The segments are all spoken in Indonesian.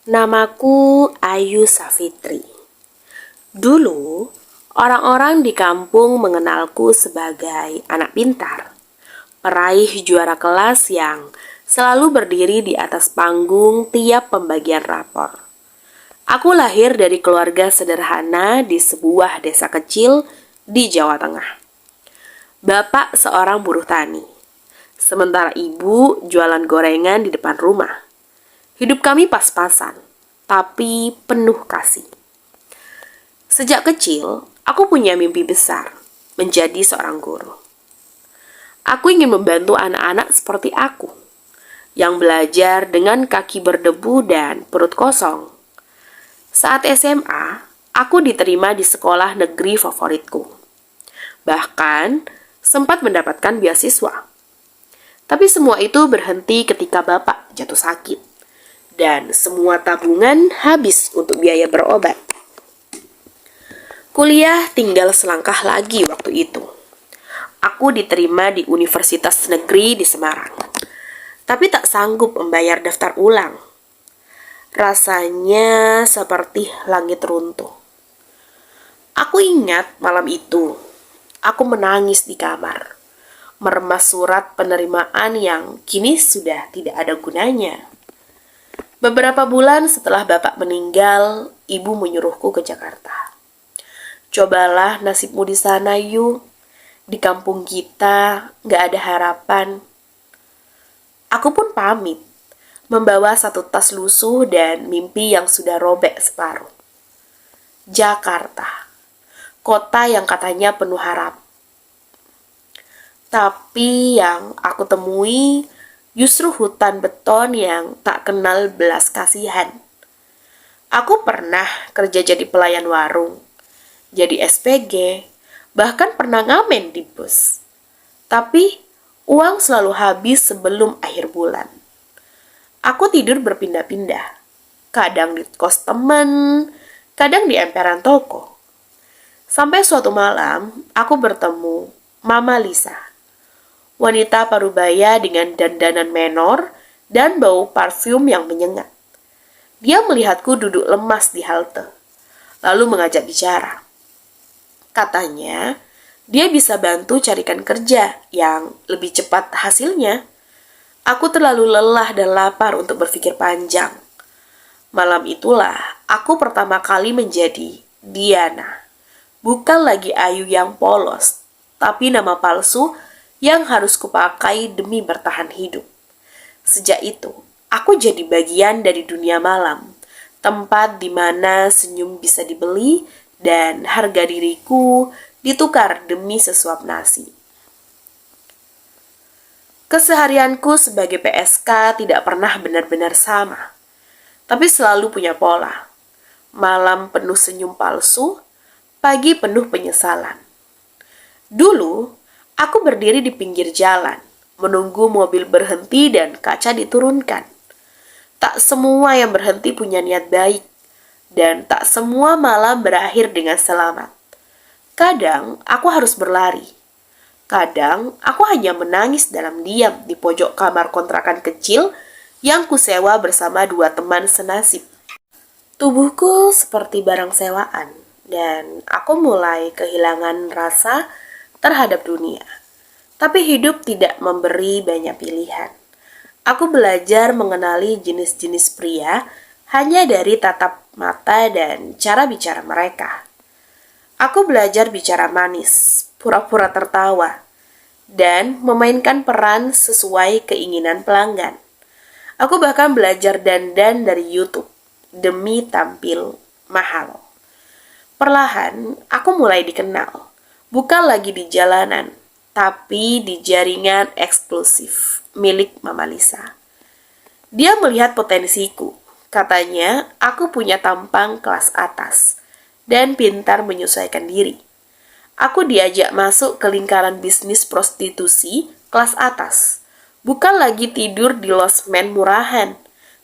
Namaku Ayu Safitri. Dulu, orang-orang di kampung mengenalku sebagai anak pintar, peraih juara kelas yang selalu berdiri di atas panggung tiap pembagian rapor. Aku lahir dari keluarga sederhana di sebuah desa kecil di Jawa Tengah. Bapak seorang buruh tani, sementara ibu jualan gorengan di depan rumah. Hidup kami pas-pasan, tapi penuh kasih. Sejak kecil, aku punya mimpi besar, menjadi seorang guru. Aku ingin membantu anak-anak seperti aku, yang belajar dengan kaki berdebu dan perut kosong. Saat SMA, aku diterima di sekolah negeri favoritku. Bahkan, sempat mendapatkan beasiswa. Tapi semua itu berhenti ketika bapak jatuh sakit. Dan semua tabungan habis untuk biaya berobat. Kuliah tinggal selangkah lagi waktu itu. Aku diterima di Universitas Negeri di Semarang. Tapi tak sanggup membayar daftar ulang. Rasanya seperti langit runtuh. Aku ingat malam itu, aku menangis di kamar. Meremas surat penerimaan yang kini sudah tidak ada gunanya. Beberapa bulan setelah bapak meninggal, ibu menyuruhku ke Jakarta. Cobalah nasibmu di sana, Yu. Di kampung kita gak ada harapan. Aku pun pamit, membawa satu tas lusuh dan mimpi yang sudah robek separuh. Jakarta, kota yang katanya penuh harap. Tapi yang aku temui justru hutan beton yang tak kenal belas kasihan. Aku pernah kerja jadi pelayan warung, jadi SPG, bahkan pernah ngamen di bus. Tapi uang selalu habis sebelum akhir bulan. Aku tidur berpindah-pindah, kadang di kos teman, kadang di emperan toko. Sampai suatu malam, aku bertemu Mama Lisa, wanita parubaya dengan dandanan menor dan bau parfum yang menyengat. Dia melihatku duduk lemas di halte, lalu mengajak bicara. Katanya, dia bisa bantu carikan kerja yang lebih cepat hasilnya. Aku terlalu lelah dan lapar untuk berpikir panjang. Malam itulah aku pertama kali menjadi Diana. Bukan lagi Ayu yang polos, tapi nama palsu yang harus kupakai demi bertahan hidup. Sejak itu, aku jadi bagian dari dunia malam, tempat di mana senyum bisa dibeli dan harga diriku ditukar demi sesuap nasi. Keseharianku sebagai PSK tidak pernah benar-benar sama, tapi selalu punya pola. Malam penuh senyum palsu, pagi penuh penyesalan. Dulu, aku berdiri di pinggir jalan, menunggu mobil berhenti dan kaca diturunkan. Tak semua yang berhenti punya niat baik, dan tak semua malam berakhir dengan selamat. Kadang aku harus berlari. Kadang aku hanya menangis dalam diam di pojok kamar kontrakan kecil yang kusewa bersama dua teman senasib. Tubuhku seperti barang sewaan, dan aku mulai kehilangan rasa terhadap dunia. Tapi hidup tidak memberi banyak pilihan. Aku belajar mengenali jenis-jenis pria hanya dari tatap mata dan cara bicara mereka. Aku belajar bicara manis, pura-pura tertawa, dan memainkan peran sesuai keinginan pelanggan. Aku bahkan belajar dandan dari YouTube demi tampil mahal. Perlahan, aku mulai dikenal. Bukan lagi di jalanan, tapi di jaringan eksklusif milik Mama Lisa. Dia melihat potensiku. Katanya, aku punya tampang kelas atas dan pintar menyesuaikan diri. Aku diajak masuk ke lingkaran bisnis prostitusi kelas atas. Bukan lagi tidur di losmen murahan,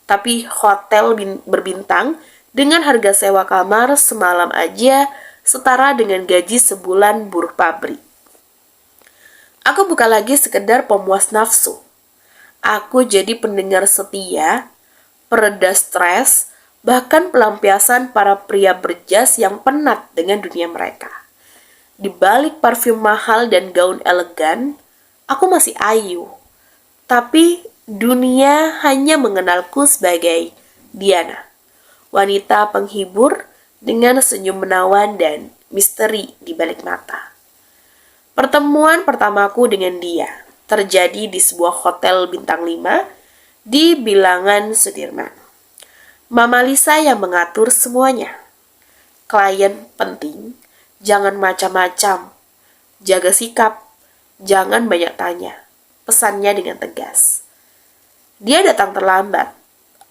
tapi hotel berbintang dengan harga sewa kamar semalam aja setara dengan gaji sebulan buruh pabrik. Aku bukan lagi sekedar pemuas nafsu. Aku jadi pendengar setia, pereda stres, bahkan pelampiasan para pria berjas yang penat dengan dunia mereka. Di balik parfum mahal dan gaun elegan, aku masih ayu. Tapi dunia hanya mengenalku sebagai Diana, wanita penghibur dengan senyum menawan dan misteri di balik mata. Pertemuan pertamaku dengan dia terjadi di sebuah hotel bintang 5 di Bilangan Sudirman. Mama Lisa yang mengatur semuanya. Klien penting, jangan macam-macam. Jaga sikap, jangan banyak tanya. Pesannya dengan tegas. Dia datang terlambat,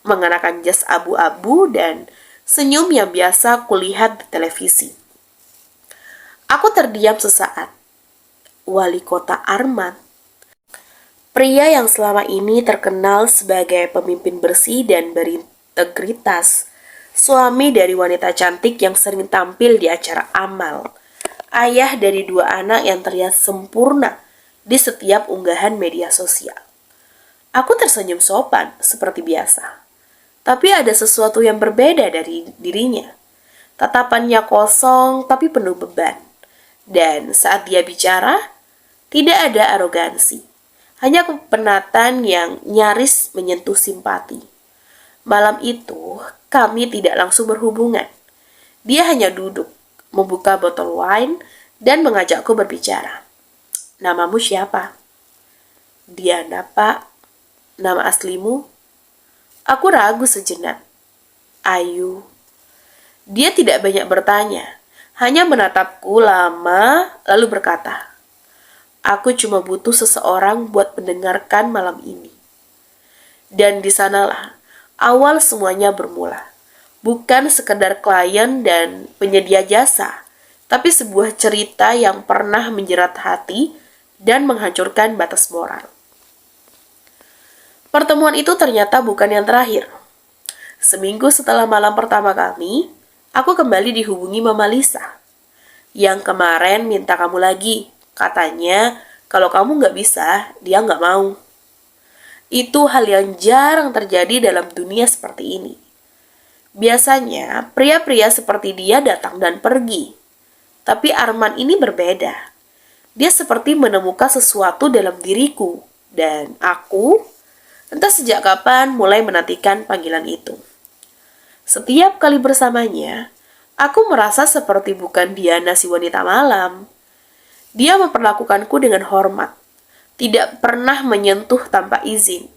mengenakan jas abu-abu dan senyum yang biasa kulihat di televisi. Aku terdiam sesaat. Wali kota Arman, pria yang selama ini terkenal sebagai pemimpin bersih dan berintegritas, suami dari wanita cantik yang sering tampil di acara amal, ayah dari 2 anak yang terlihat sempurna di setiap unggahan media sosial. Aku tersenyum sopan seperti biasa, tapi ada sesuatu yang berbeda dari dirinya. Tatapannya kosong tapi penuh beban, dan saat dia bicara, tidak ada arogansi. Hanya kepenatan yang nyaris menyentuh simpati. Malam itu, kami tidak langsung berhubungan. Dia hanya duduk, membuka botol wine, dan mengajakku berbicara. Namamu siapa? Diana, Pak. Nama aslimu? Aku ragu sejenak. Ayu. Dia tidak banyak bertanya, hanya menatapku lama, lalu berkata, aku cuma butuh seseorang buat mendengarkan malam ini. Dan di sanalah awal semuanya bermula. Bukan sekedar klien dan penyedia jasa, tapi sebuah cerita yang pernah menjerat hati dan menghancurkan batas moral. Pertemuan itu ternyata bukan yang terakhir. Seminggu setelah malam pertama kami, aku kembali dihubungi Mama Lisa. Yang kemarin minta kamu lagi. Katanya, kalau kamu nggak bisa, dia nggak mau. Itu hal yang jarang terjadi dalam dunia seperti ini. Biasanya, pria-pria seperti dia datang dan pergi. Tapi Arman ini berbeda. Dia seperti menemukan sesuatu dalam diriku. Dan aku, entah sejak kapan mulai menantikan panggilan itu. Setiap kali bersamanya, aku merasa seperti bukan Diana si wanita malam. Dia memperlakukanku dengan hormat, tidak pernah menyentuh tanpa izin.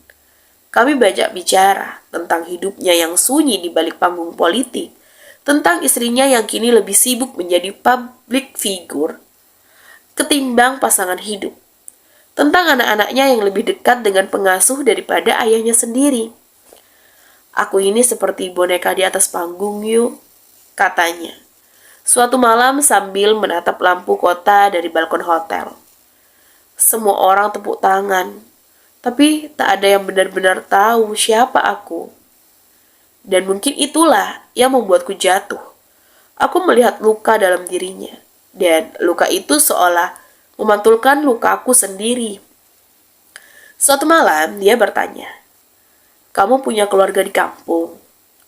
Kami banyak bicara tentang hidupnya yang sunyi di balik panggung politik, tentang istrinya yang kini lebih sibuk menjadi public figure ketimbang pasangan hidup, tentang anak-anaknya yang lebih dekat dengan pengasuh daripada ayahnya sendiri. Aku ini seperti boneka di atas panggung, yuk, katanya. Suatu malam sambil menatap lampu kota dari balkon hotel. Semua orang tepuk tangan, tapi tak ada yang benar-benar tahu siapa aku. Dan mungkin itulah yang membuatku jatuh. Aku melihat luka dalam dirinya, dan luka itu seolah memantulkan lukaku sendiri. Suatu malam dia bertanya, kamu punya keluarga di kampung?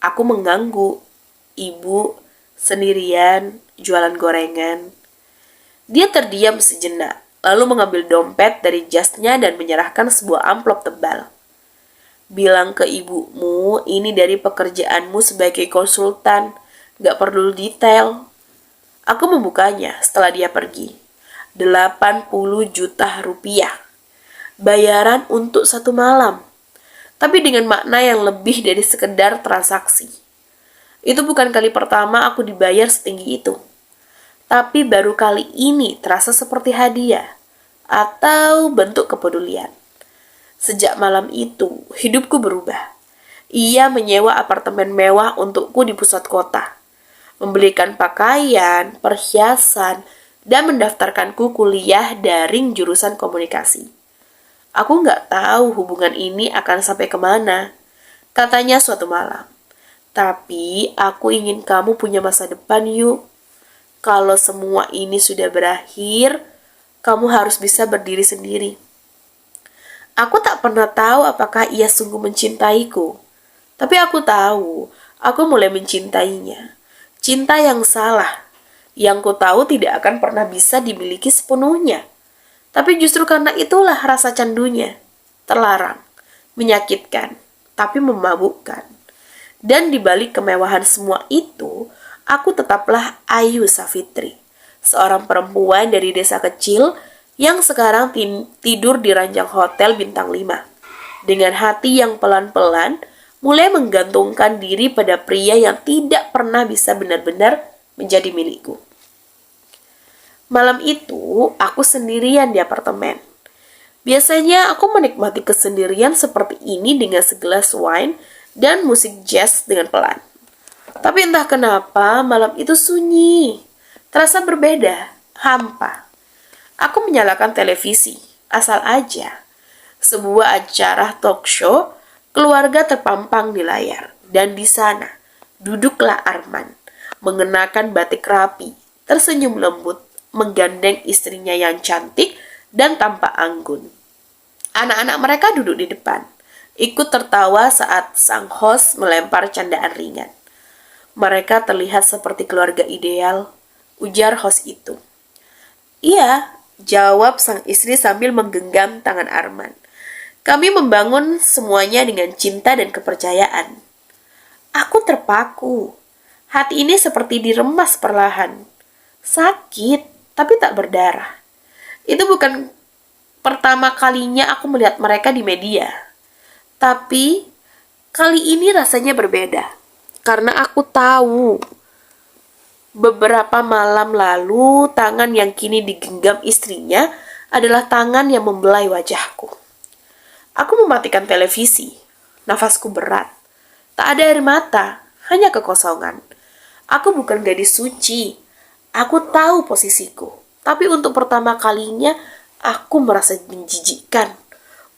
Aku mengganggu. Ibu sendirian, jualan gorengan. Dia terdiam sejenak, lalu mengambil dompet dari jasnya dan menyerahkan sebuah amplop tebal. Bilang ke ibumu, ini dari pekerjaanmu sebagai konsultan, gak perlu detail. Aku membukanya setelah dia pergi. 80 juta rupiah. Bayaran untuk 1 malam. Tapi dengan makna yang lebih dari sekedar transaksi. Itu bukan kali pertama aku dibayar setinggi itu. Tapi baru kali ini terasa seperti hadiah atau bentuk kepedulian. Sejak malam itu, hidupku berubah. Ia menyewa apartemen mewah untukku di pusat kota. Membelikan pakaian, perhiasan, dan mendaftarkanku kuliah daring jurusan komunikasi. Aku nggak tahu hubungan ini akan sampai kemana, katanya suatu malam. Tapi aku ingin kamu punya masa depan, yuk. Kalau semua ini sudah berakhir, kamu harus bisa berdiri sendiri. Aku tak pernah tahu apakah ia sungguh mencintaiku. Tapi aku tahu, Aku mulai mencintainya. Cinta yang salah, yang ku tahu tidak akan pernah bisa dimiliki sepenuhnya. Tapi justru karena itulah rasa candunya. Terlarang, menyakitkan, tapi memabukkan. Dan di balik kemewahan semua itu, aku tetaplah Ayu Safitri. Seorang perempuan dari desa kecil yang sekarang tidur di ranjang hotel bintang 5. Dengan hati yang pelan-pelan, mulai menggantungkan diri pada pria yang tidak pernah bisa benar-benar menjadi milikku. Malam itu, aku sendirian di apartemen. Biasanya aku menikmati kesendirian seperti ini dengan segelas wine dan musik jazz dengan pelan. Tapi entah kenapa malam itu sunyi, terasa berbeda, hampa. Aku menyalakan televisi, asal aja. Sebuah acara talk show, keluarga terpampang di layar. Dan di sana, duduklah Arman, mengenakan batik rapi, tersenyum lembut, menggandeng istrinya yang cantik dan tampak anggun. Anak-anak mereka duduk di depan, ikut tertawa saat sang host melempar candaan ringan. Mereka terlihat seperti keluarga ideal, ujar host itu. Iya, jawab sang istri sambil menggenggam tangan Arman. Kami membangun semuanya dengan cinta dan kepercayaan. Aku terpaku. Hati ini seperti diremas perlahan. Sakit, tapi tak berdarah. Itu bukan pertama kalinya aku melihat mereka di media. Tapi, kali ini rasanya berbeda. Karena aku tahu, beberapa malam lalu, tangan yang kini digenggam istrinya adalah tangan yang membelai wajahku. Aku mematikan televisi. Nafasku berat. Tak ada air mata, hanya kekosongan. Aku bukan gadis suci. Aku tahu posisiku. Tapi untuk pertama kalinya, aku merasa menjijikkan.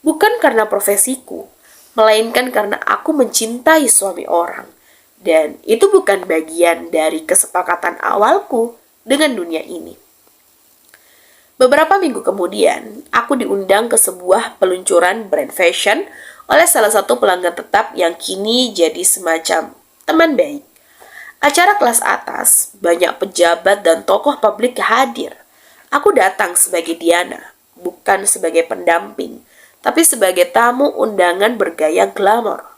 Bukan karena profesiku, melainkan karena aku mencintai suami orang. Dan itu bukan bagian dari kesepakatan awalku dengan dunia ini. Beberapa minggu kemudian, aku diundang ke sebuah peluncuran brand fashion oleh salah satu pelanggan tetap yang kini jadi semacam teman baik. Acara kelas atas, banyak pejabat dan tokoh publik hadir. Aku datang sebagai Diana, bukan sebagai pendamping, tapi sebagai tamu undangan bergaya glamor.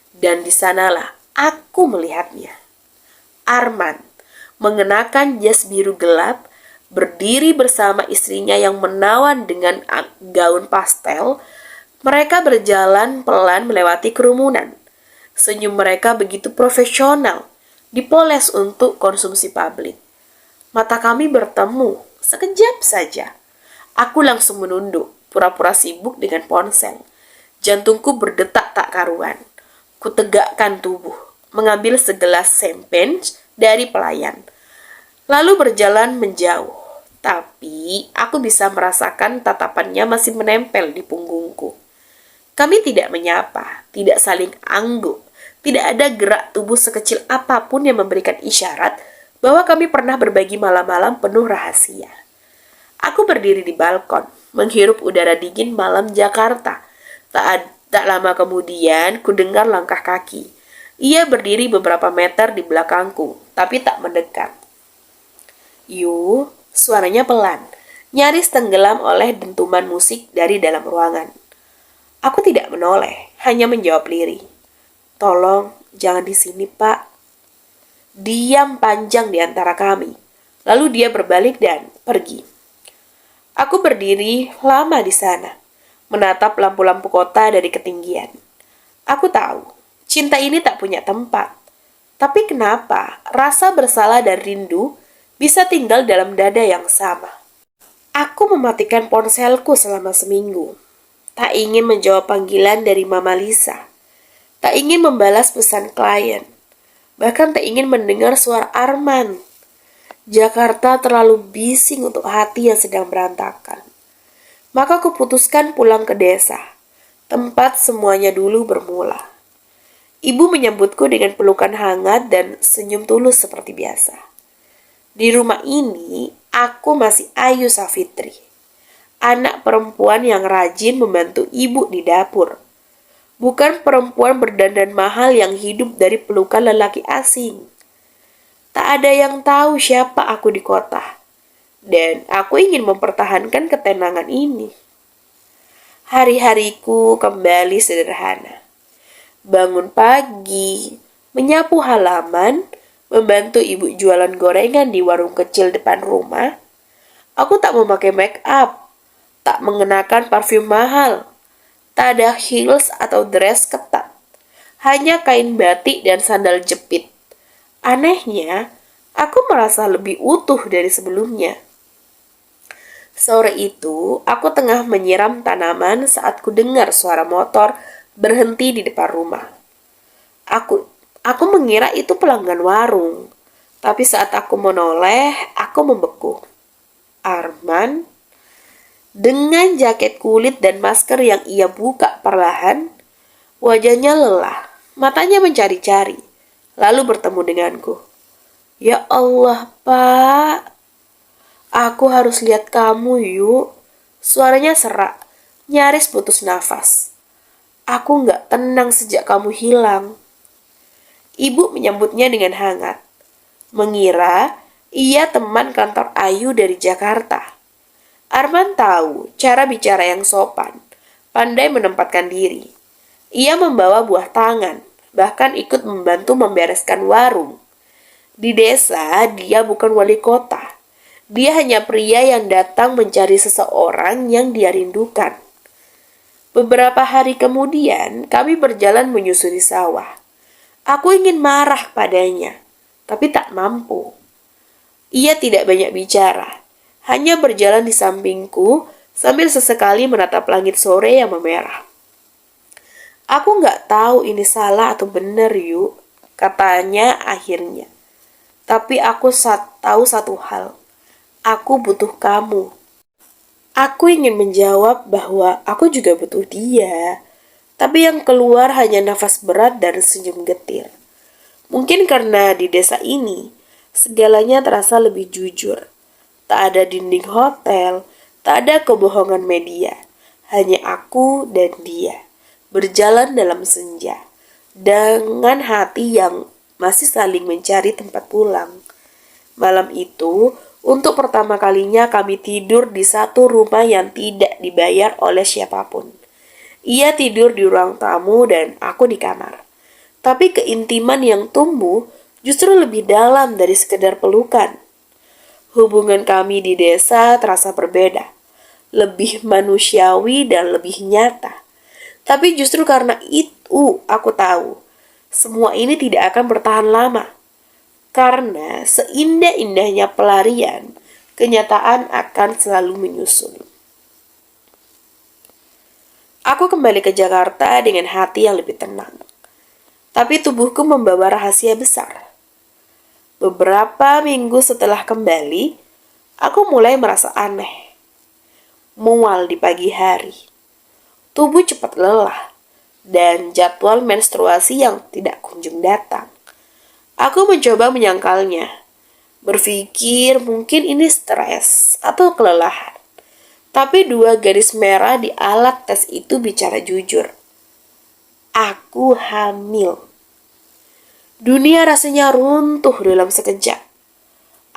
Dan di sanalah aku melihatnya. Arman, mengenakan jas biru gelap, berdiri bersama istrinya yang menawan dengan gaun pastel. Mereka berjalan pelan melewati kerumunan. Senyum mereka begitu profesional, dipoles untuk konsumsi publik. Mata kami bertemu, sekejap saja. Aku langsung menunduk, pura-pura sibuk dengan ponsel. Jantungku berdetak tak karuan. Kutegakkan tubuh, mengambil segelas champagne dari pelayan. Lalu berjalan menjauh. Tapi aku bisa merasakan tatapannya masih menempel di punggungku. Kami tidak menyapa, tidak saling angguk. Tidak ada gerak tubuh sekecil apapun yang memberikan isyarat bahwa kami pernah berbagi malam-malam penuh rahasia. Aku berdiri di balkon, menghirup udara dingin malam Jakarta. Tak lama kemudian, ku dengar langkah kaki. Ia berdiri beberapa meter di belakangku, tapi tak mendekat. Suaranya pelan, nyaris tenggelam oleh dentuman musik dari dalam ruangan. Aku tidak menoleh, hanya menjawab lirih. Tolong, jangan di sini, Pak. Diam panjang di antara kami. Lalu dia berbalik dan pergi. Aku berdiri lama di sana, menatap lampu-lampu kota dari ketinggian. Aku tahu, cinta ini tak punya tempat. Tapi kenapa rasa bersalah dan rindu bisa tinggal dalam dada yang sama? Aku mematikan ponselku selama seminggu. Tak ingin menjawab panggilan dari Mama Lisa. Tak ingin membalas pesan klien. Bahkan tak ingin mendengar suara Arman. Jakarta terlalu bising untuk hati yang sedang berantakan. Maka kuputuskan pulang ke desa, tempat semuanya dulu bermula. Ibu menyambutku dengan pelukan hangat dan senyum tulus seperti biasa. Di rumah ini, aku masih Ayu Safitri, anak perempuan yang rajin membantu ibu di dapur. bukan perempuan berdandan mahal yang hidup dari pelukan lelaki asing. Tak ada yang tahu siapa aku di kota, dan aku ingin mempertahankan ketenangan ini. Hari-hariku kembali sederhana. Bangun pagi, menyapu halaman, membantu ibu jualan gorengan di warung kecil depan rumah. Aku tak memakai make up, tak mengenakan parfum mahal, tak ada heels atau dress ketat. Hanya kain batik dan sandal jepit. Anehnya, aku merasa lebih utuh dari sebelumnya. Sore itu, aku tengah menyiram tanaman saat ku dengar suara motor berhenti di depan rumah. Aku mengira itu pelanggan warung. Tapi saat aku menoleh, aku membeku. Arman, dengan jaket kulit dan masker yang ia buka perlahan, wajahnya lelah, matanya mencari-cari, lalu bertemu denganku. Ya Allah, Pak. Aku harus lihat kamu, yuk. Suaranya serak, nyaris putus nafas. Aku nggak tenang sejak kamu hilang. Ibu menyambutnya dengan hangat, mengira ia teman kantor Ayu dari Jakarta. Arman tahu cara bicara yang sopan, pandai menempatkan diri. Ia membawa buah tangan, bahkan ikut membantu membereskan warung. Di desa, dia bukan wali kota. Dia hanya pria yang datang mencari seseorang yang dia rindukan. Beberapa hari kemudian, kami berjalan menyusuri sawah. Aku ingin marah padanya, tapi tak mampu. Ia tidak banyak bicara, hanya berjalan di sampingku sambil sesekali menatap langit sore yang memerah. Aku nggak tahu ini salah atau benar, yuk, katanya akhirnya. Tapi aku tahu satu hal, aku butuh kamu. Aku ingin menjawab bahwa aku juga butuh dia, tapi yang keluar hanya nafas berat dan senyum getir. Mungkin karena di desa ini, segalanya terasa lebih jujur. Tak ada dinding hotel, tak ada kebohongan media. Hanya aku dan dia, berjalan dalam senja, dengan hati yang masih saling mencari tempat pulang. Malam itu, untuk pertama kalinya kami tidur di satu rumah yang tidak dibayar oleh siapapun. Ia tidur di ruang tamu dan aku di kamar. Tapi keintiman yang tumbuh justru lebih dalam dari sekedar pelukan. Hubungan kami di desa terasa berbeda, lebih manusiawi dan lebih nyata. Tapi justru karena itu aku tahu, semua ini tidak akan bertahan lama. Karena seindah-indahnya pelarian, kenyataan akan selalu menyusul. Aku kembali ke Jakarta dengan hati yang lebih tenang. Tapi tubuhku membawa rahasia besar. Beberapa minggu setelah kembali, aku mulai merasa aneh. Mual di pagi hari. Tubuh cepat lelah. Dan jadwal menstruasi yang tidak kunjung datang. Aku mencoba menyangkalnya. Berpikir mungkin ini stres atau kelelahan. Tapi 2 garis merah di alat tes itu bicara jujur. Aku hamil. Dunia rasanya runtuh dalam sekejap.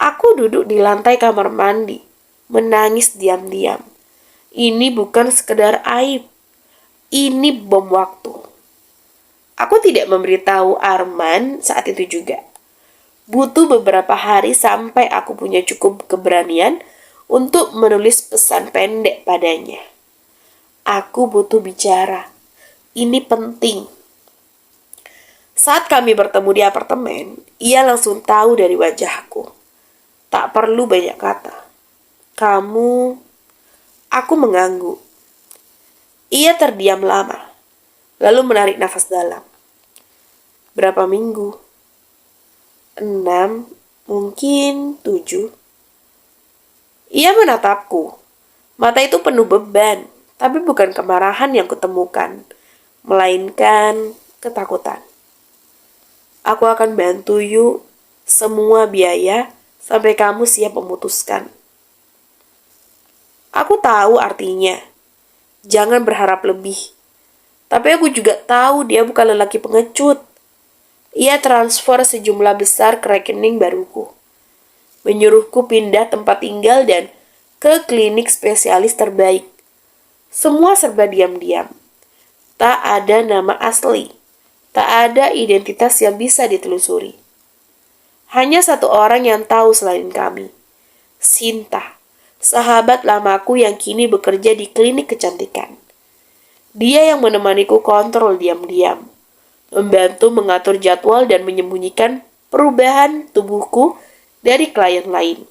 Aku duduk di lantai kamar mandi, menangis diam-diam. Ini bukan sekedar aib. Ini bom waktu. Aku tidak memberitahu Arman saat itu juga. Butuh beberapa hari sampai aku punya cukup keberanian untuk menulis pesan pendek padanya. Aku butuh bicara. Ini penting. Saat kami bertemu di apartemen, ia langsung tahu dari wajahku. Tak perlu banyak kata. Aku mengangguk. Ia terdiam lama, lalu menarik nafas dalam. Berapa minggu? 6, mungkin 7. Ia menatapku. Mata itu penuh beban, tapi bukan kemarahan yang kutemukan, melainkan ketakutan. Aku akan bantu yuk, semua biaya sampai kamu siap memutuskan. Aku tahu artinya. Jangan berharap lebih. Tapi aku juga tahu dia bukan lelaki pengecut. Ia transfer sejumlah besar ke rekening baruku, menyuruhku pindah tempat tinggal dan ke klinik spesialis terbaik. Semua serba diam-diam. Tak ada nama asli. Tak ada identitas yang bisa ditelusuri. Hanya satu orang yang tahu selain kami. Sinta, sahabat lamaku yang kini bekerja di klinik kecantikan. Dia yang menemaniku kontrol diam-diam, membantu mengatur jadwal dan menyembunyikan perubahan tubuhku dari klien lain.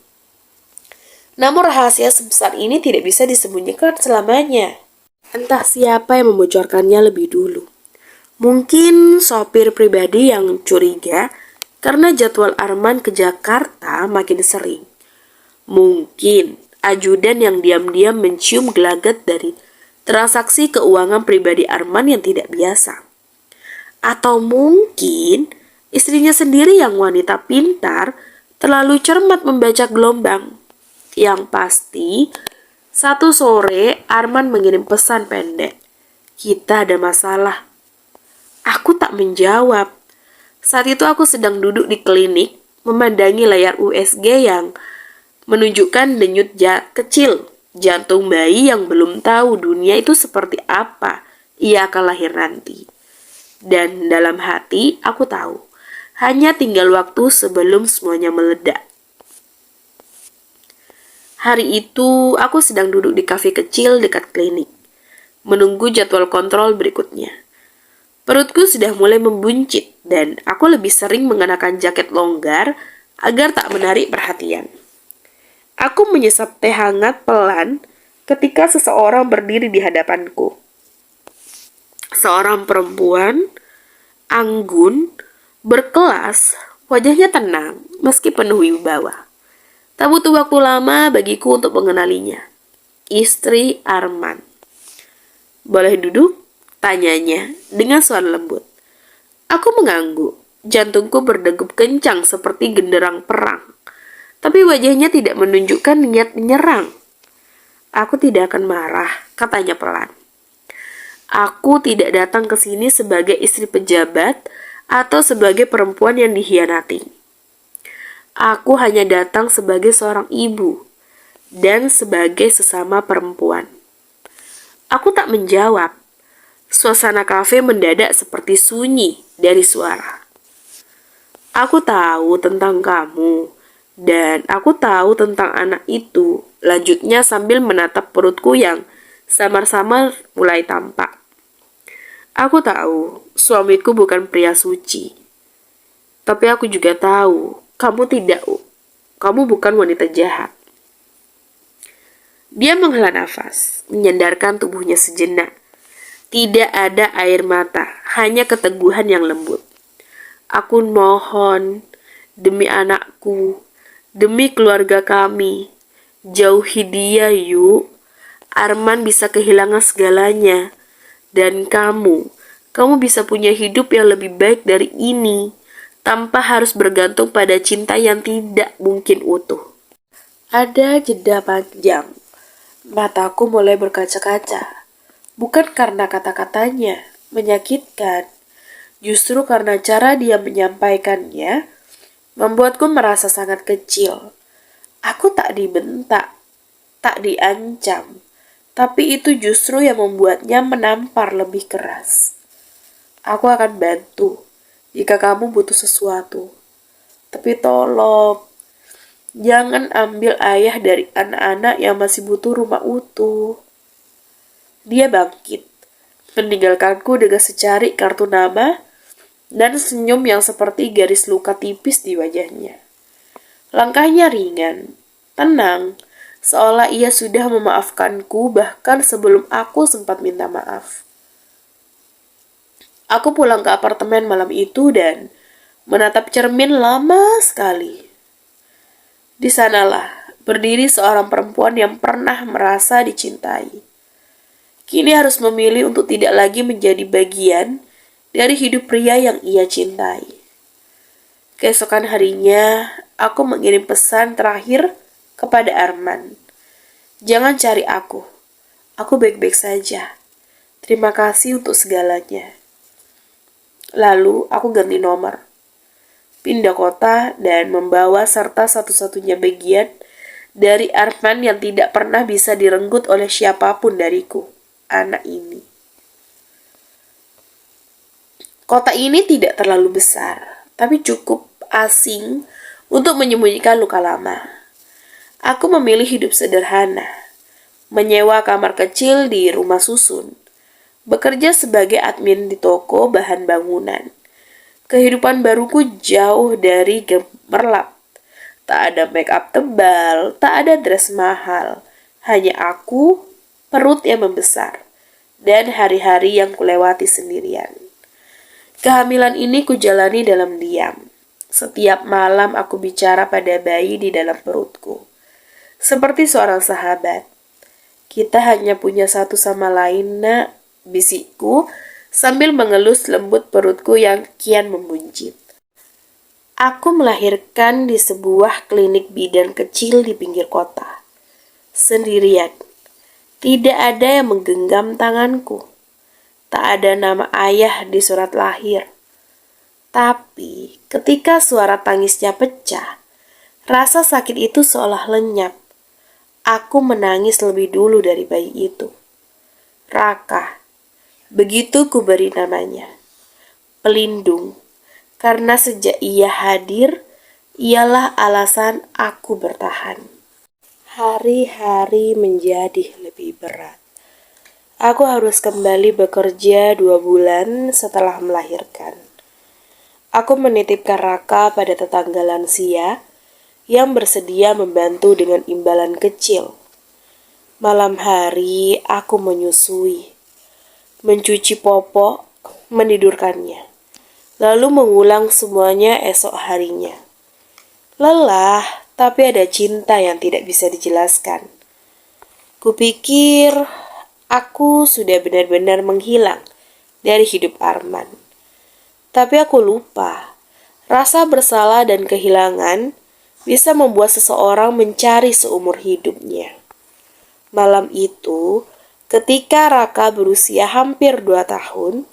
Namun rahasia sebesar ini tidak bisa disembunyikan selamanya. Entah siapa yang membocorkannya lebih dulu. Mungkin sopir pribadi yang curiga karena jadwal Arman ke Jakarta makin sering. Mungkin ajudan yang diam-diam mencium gelagat dari transaksi keuangan pribadi Arman yang tidak biasa. Atau mungkin istrinya sendiri yang wanita pintar terlalu cermat membaca gelombang. Yang pasti, satu sore Arman mengirim pesan pendek. Kita ada masalah. Aku tak menjawab. Saat itu aku sedang duduk di klinik, memandangi layar USG yang menunjukkan denyut kecil, jantung bayi yang belum tahu dunia itu seperti apa ia akan lahir nanti. Dan dalam hati aku tahu, hanya tinggal waktu sebelum semuanya meledak. Hari itu aku sedang duduk di kafe kecil dekat klinik, menunggu jadwal kontrol berikutnya. Perutku sudah mulai membuncit dan aku lebih sering mengenakan jaket longgar agar tak menarik perhatian. Aku menyesap teh hangat pelan ketika seseorang berdiri di hadapanku. Seorang perempuan, anggun, berkelas, wajahnya tenang meski penuh wibawa. Tak butuh waktu lama bagiku untuk mengenalinya. Istri Arman. Boleh duduk? Tanyanya dengan suara lembut. Aku mengangguk. Jantungku berdegup kencang seperti genderang perang. Tapi wajahnya tidak menunjukkan niat menyerang. Aku tidak akan marah, katanya pelan. Aku tidak datang ke sini sebagai istri pejabat atau sebagai perempuan yang dikhianati. Aku hanya datang sebagai seorang ibu dan sebagai sesama perempuan. Aku tak menjawab. Suasana kafe mendadak seperti sunyi dari suara. Aku tahu tentang kamu dan aku tahu tentang anak itu, lanjutnya sambil menatap perutku yang samar-samar mulai tampak. Aku tahu suamiku bukan pria suci. Tapi aku juga tahu kamu bukan wanita jahat. Dia menghela nafas, menyandarkan tubuhnya sejenak. Tidak ada air mata, hanya keteguhan yang lembut. Aku mohon, demi anakku, demi keluarga kami, jauhi dia yuk. Arman bisa kehilangan segalanya. Dan kamu bisa punya hidup yang lebih baik dari ini, tanpa harus bergantung pada cinta yang tidak mungkin utuh. Ada jeda panjang. Mataku mulai berkaca-kaca. Bukan karena kata-katanya menyakitkan, justru karena cara dia menyampaikannya membuatku merasa sangat kecil. Aku tak dibentak, tak diancam, tapi itu justru yang membuatnya menampar lebih keras. Aku akan bantu jika kamu butuh sesuatu. Tapi tolong, jangan ambil ayah dari anak-anak yang masih butuh rumah utuh. Dia bangkit, meninggalkanku dengan secari kartu nama dan senyum yang seperti garis luka tipis di wajahnya. Langkahnya ringan, tenang, seolah ia sudah memaafkanku bahkan sebelum aku sempat minta maaf. Aku pulang ke apartemen malam itu dan menatap cermin lama sekali. Di sanalah berdiri seorang perempuan yang pernah merasa dicintai. Kini harus memilih untuk tidak lagi menjadi bagian dari hidup pria yang ia cintai. Keesokan harinya, aku mengirim pesan terakhir kepada Arman. Jangan cari aku baik-baik saja. Terima kasih untuk segalanya. Lalu aku ganti nomor, pindah kota, dan membawa serta satu-satunya bagian dari Arman yang tidak pernah bisa direnggut oleh siapapun dariku, anak ini. Kota ini tidak terlalu besar, tapi cukup asing untuk menyembunyikan luka lama. Aku memilih hidup sederhana, menyewa kamar kecil di rumah susun, bekerja sebagai admin di toko bahan bangunan. Kehidupan baruku jauh dari gemerlap. Tak ada make up tebal, tak ada dress mahal. Hanya aku, perut yang membesar, dan hari-hari yang kulewati sendirian. Kehamilan ini kujalani dalam diam. Setiap malam aku bicara pada bayi di dalam perutku. Seperti seorang sahabat. Kita hanya punya satu sama lain, nak, bisikku sambil mengelus lembut perutku yang kian membuncit. Aku melahirkan di sebuah klinik bidan kecil di pinggir kota. Sendirian. Tidak ada yang menggenggam tanganku. Tak ada nama ayah di surat lahir. Tapi ketika suara tangisnya pecah, rasa sakit itu seolah lenyap. Aku menangis lebih dulu dari bayi itu. Raka, begitu ku beri namanya. Pelindung, karena sejak ia hadir, ialah alasan aku bertahan. Hari-hari menjadi lebih berat. Aku harus kembali bekerja 2 bulan setelah melahirkan. Aku menitipkan Raka pada tetangga lansia yang bersedia membantu dengan imbalan kecil. Malam hari aku menyusui, mencuci popok, menidurkannya, lalu mengulang semuanya esok harinya. Lelah, tapi ada cinta yang tidak bisa dijelaskan. Kupikir aku sudah benar-benar menghilang dari hidup Arman. Tapi aku lupa, rasa bersalah dan kehilangan bisa membuat seseorang mencari seumur hidupnya. Malam itu, ketika Raka berusia hampir 2 tahun,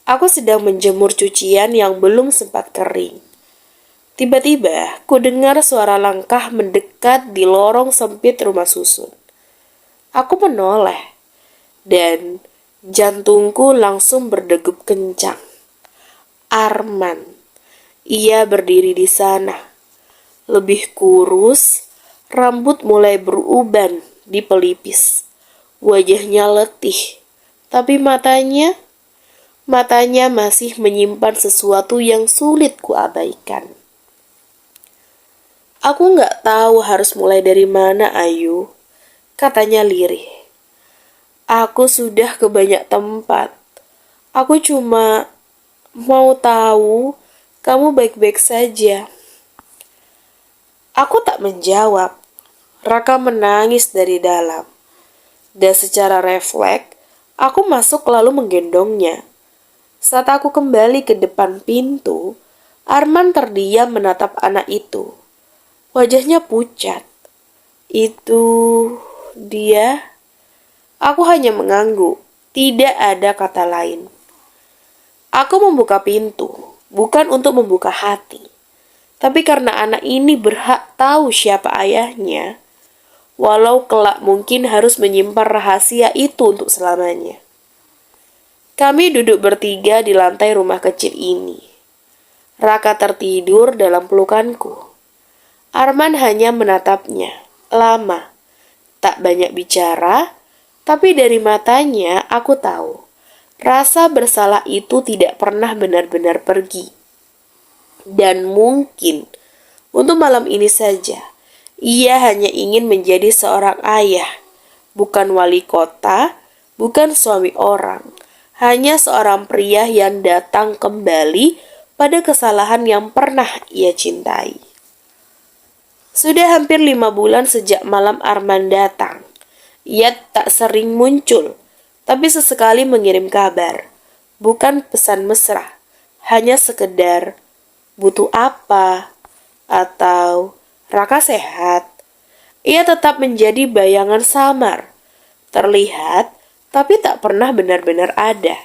aku sedang menjemur cucian yang belum sempat kering. Tiba-tiba, ku dengar suara langkah mendekat di lorong sempit rumah susun. Aku menoleh, dan jantungku langsung berdegup kencang. Arman, ia berdiri di sana. Lebih kurus, rambut mulai beruban di pelipis. Wajahnya letih, tapi matanya masih menyimpan sesuatu yang sulit kuabaikan. Aku nggak tahu harus mulai dari mana, Ayu, katanya lirih. Aku sudah ke banyak tempat. Aku cuma mau tahu kamu baik-baik saja. Aku tak menjawab. Raka menangis dari dalam. Dan secara refleks, aku masuk lalu menggendongnya. Saat aku kembali ke depan pintu, Arman terdiam menatap anak itu. Wajahnya pucat. Itu dia? Aku hanya mengangguk. Tidak ada kata lain. Aku membuka pintu, bukan untuk membuka hati. Tapi karena anak ini berhak tahu siapa ayahnya, walau kelak mungkin harus menyimpan rahasia itu untuk selamanya. Kami duduk bertiga di lantai rumah kecil ini. Raka tertidur dalam pelukanku. Arman hanya menatapnya, lama. Tak banyak bicara, tapi dari matanya aku tahu. Rasa bersalah itu tidak pernah benar-benar pergi. Dan mungkin untuk malam ini saja, ia hanya ingin menjadi seorang ayah, bukan wali kota, bukan suami orang, hanya seorang pria yang datang kembali pada kesalahan yang pernah ia cintai. Sudah hampir 5 bulan sejak malam Arman datang. Ia tak sering muncul, tapi sesekali mengirim kabar, bukan pesan mesra, hanya sekedar butuh apa, atau Raka sehat. Ia tetap menjadi bayangan samar. Terlihat tapi tak pernah benar-benar ada.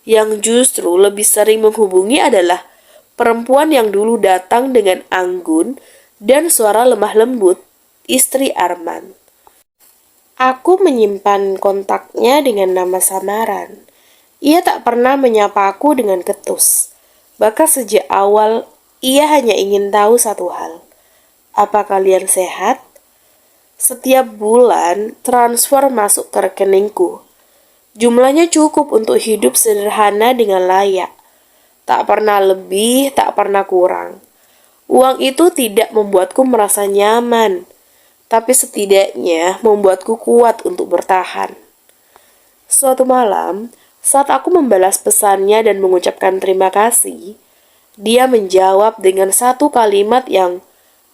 Yang justru lebih sering menghubungi adalah perempuan yang dulu datang dengan anggun dan suara lemah lembut, istri Arman. Aku menyimpan kontaknya dengan nama samaran. Ia tak pernah menyapa aku dengan ketus. Bahkan sejak awal, ia hanya ingin tahu satu hal. Apa kalian sehat? Setiap bulan, transfer masuk ke rekeningku. Jumlahnya cukup untuk hidup sederhana dengan layak. Tak pernah lebih, tak pernah kurang. Uang itu tidak membuatku merasa nyaman, tapi setidaknya membuatku kuat untuk bertahan. Suatu malam, saat aku membalas pesannya dan mengucapkan terima kasih, dia menjawab dengan satu kalimat yang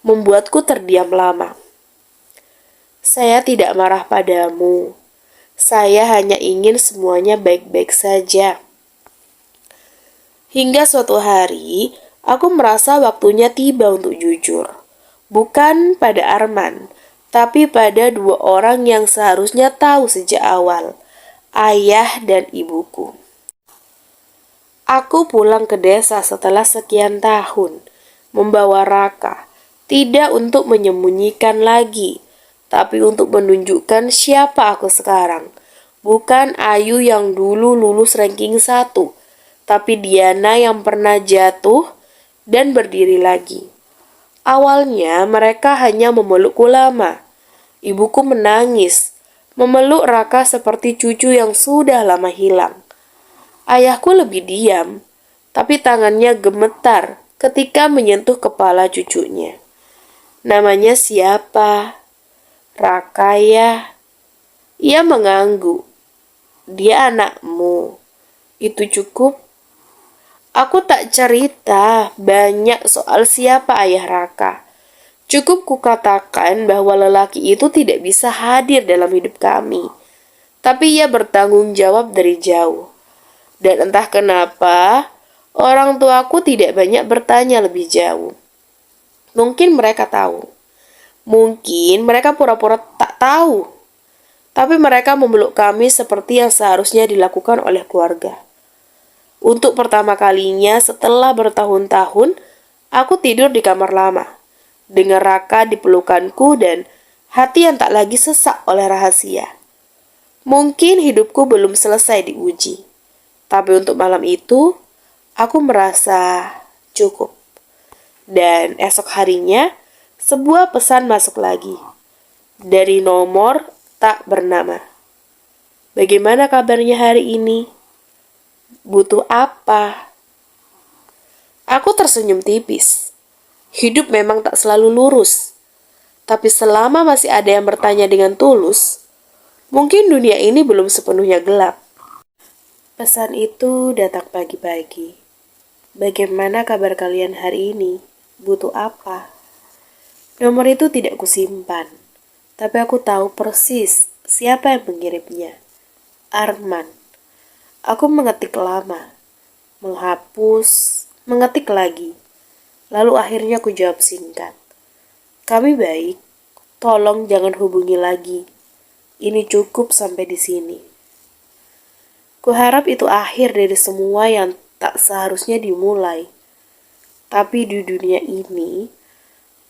membuatku terdiam lama. Saya tidak marah padamu. Saya hanya ingin semuanya baik-baik saja. Hingga suatu hari, aku merasa waktunya tiba untuk jujur. Bukan pada Arman, tapi pada dua orang yang seharusnya tahu sejak awal, ayah dan ibuku. Aku pulang ke desa setelah sekian tahun, membawa Raka, tidak untuk menyembunyikan lagi, tapi untuk menunjukkan siapa aku sekarang. Bukan Ayu yang dulu lulus ranking 1, tapi Diana yang pernah jatuh dan berdiri lagi. Awalnya mereka hanya memelukku lama. Ibuku menangis, memeluk Raka seperti cucu yang sudah lama hilang. Ayahku lebih diam, tapi tangannya gemetar ketika menyentuh kepala cucunya. Namanya siapa? Raka ya? Ia mengangguk. Dia anakmu. Itu cukup? Aku tak cerita banyak soal siapa ayah Raka. Cukup kukatakan bahwa lelaki itu tidak bisa hadir dalam hidup kami. Tapi ia bertanggung jawab dari jauh. Dan entah kenapa, orang tuaku tidak banyak bertanya lebih jauh. Mungkin mereka tahu. Mungkin mereka pura-pura tak tahu. Tapi mereka memeluk kami seperti yang seharusnya dilakukan oleh keluarga. Untuk pertama kalinya setelah bertahun-tahun, aku tidur di kamar lama. Dengan Raka di pelukanku dan hati yang tak lagi sesak oleh rahasia. Mungkin hidupku belum selesai diuji. Tapi untuk malam itu, aku merasa cukup. Dan esok harinya, sebuah pesan masuk lagi. Dari nomor tak bernama. Bagaimana kabarnya hari ini? Butuh apa? Aku tersenyum tipis. Hidup memang tak selalu lurus. Tapi selama masih ada yang bertanya dengan tulus, mungkin dunia ini belum sepenuhnya gelap. Pesan itu datang pagi-pagi. Bagaimana kabar kalian hari ini? Butuh apa? Nomor itu tidak kusimpan. Tapi aku tahu persis siapa yang mengirimnya. Arman. Aku mengetik lama, menghapus, mengetik lagi. Lalu akhirnya aku jawab singkat. Kami baik, tolong jangan hubungi lagi. Ini cukup sampai di sini. Kuharap itu akhir dari semua yang tak seharusnya dimulai. Tapi di dunia ini,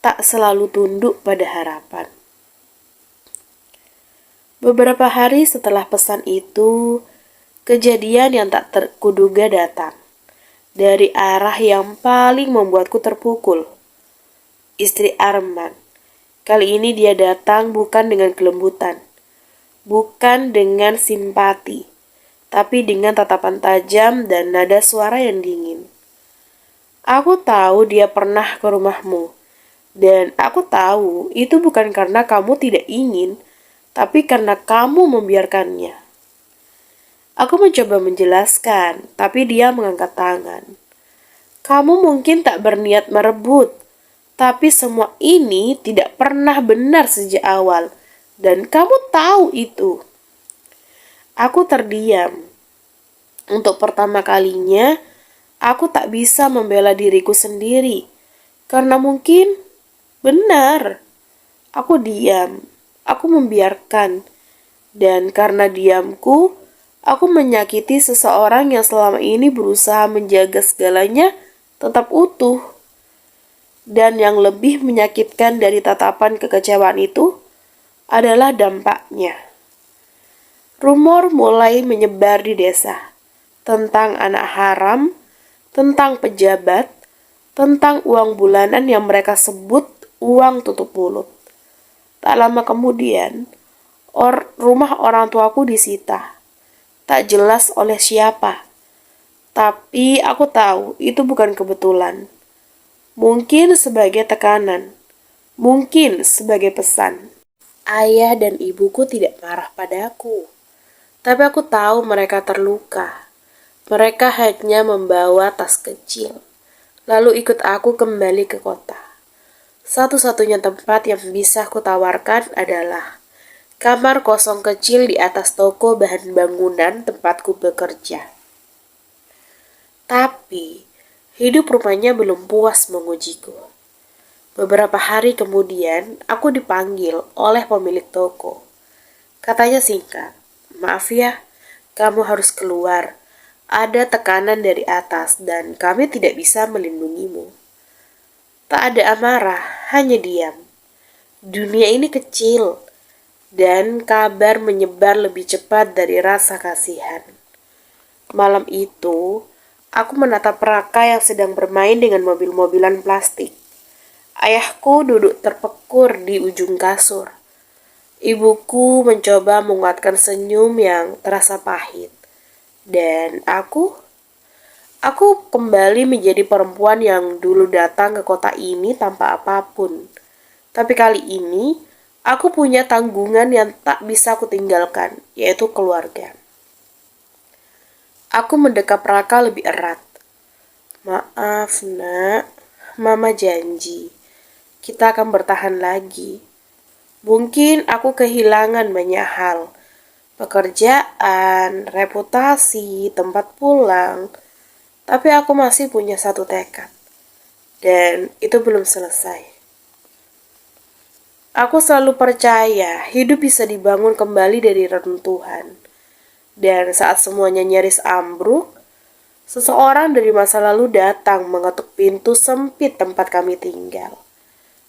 tak selalu tunduk pada harapan. Beberapa hari setelah pesan itu, kejadian yang tak terkuduga datang. Dari arah yang paling membuatku terpukul. Istri Arman. Kali ini dia datang bukan dengan kelembutan. Bukan dengan simpati. Tapi dengan tatapan tajam dan nada suara yang dingin. Aku tahu dia pernah ke rumahmu. Dan aku tahu itu bukan karena kamu tidak ingin, tapi karena kamu membiarkannya. Aku mencoba menjelaskan, tapi dia mengangkat tangan. Kamu mungkin tak berniat merebut, tapi semua ini tidak pernah benar sejak awal, dan kamu tahu itu. Aku terdiam. Untuk pertama kalinya, aku tak bisa membela diriku sendiri, karena mungkin benar. Aku diam. Aku membiarkan. Dan karena diamku, aku menyakiti seseorang yang selama ini berusaha menjaga segalanya tetap utuh. Dan yang lebih menyakitkan dari tatapan kekecewaan itu adalah dampaknya. Rumor mulai menyebar di desa tentang anak haram, tentang pejabat, tentang uang bulanan yang mereka sebut uang tutup mulut. Tak lama kemudian, rumah orang tuaku disita. Tak jelas oleh siapa. Tapi aku tahu itu bukan kebetulan. Mungkin sebagai tekanan. Mungkin sebagai pesan. Ayah dan ibuku tidak marah padaku. Tapi aku tahu mereka terluka. Mereka hanya membawa tas kecil. Lalu ikut aku kembali ke kota. Satu-satunya tempat yang bisa aku tawarkan adalah kamar kosong kecil di atas toko bahan bangunan tempatku bekerja. Tapi, hidup rupanya belum puas mengujiku. Beberapa hari kemudian, aku dipanggil oleh pemilik toko. Katanya singkat, "Maaf ya, kamu harus keluar. Ada tekanan dari atas dan kami tidak bisa melindungimu." Tak ada amarah, hanya diam. Dunia ini kecil, dan kabar menyebar lebih cepat dari rasa kasihan. Malam itu, aku menatap Raka yang sedang bermain dengan mobil-mobilan plastik. Ayahku duduk terpekur di ujung kasur. Ibuku mencoba menguatkan senyum yang terasa pahit. Dan aku kembali menjadi perempuan yang dulu datang ke kota ini tanpa apapun. Tapi kali ini, aku punya tanggungan yang tak bisa aku tinggalkan, yaitu keluarga. Aku mendekap Raka lebih erat. "Maaf, Nak. Mama janji. Kita akan bertahan lagi. Mungkin aku kehilangan banyak hal. Pekerjaan, reputasi, tempat pulang. Tapi aku masih punya satu tekad. Dan itu belum selesai. Aku selalu percaya hidup bisa dibangun kembali dari reruntuhan. Dan saat semuanya nyaris ambruk, seseorang dari masa lalu datang mengetuk pintu sempit tempat kami tinggal.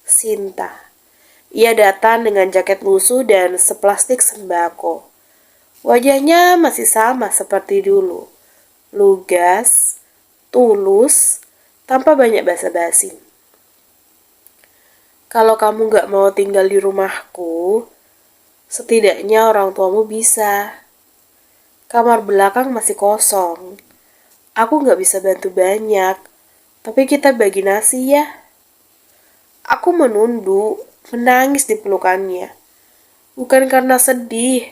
Sinta. Ia datang dengan jaket lusuh dan seplastik sembako. Wajahnya masih sama seperti dulu. Lugas, tulus, tanpa banyak basa-basi. "Kalau kamu gak mau tinggal di rumahku, setidaknya orang tuamu bisa. Kamar belakang masih kosong. Aku gak bisa bantu banyak, tapi kita bagi nasi ya." Aku menunduk, menangis di pelukannya. Bukan karena sedih,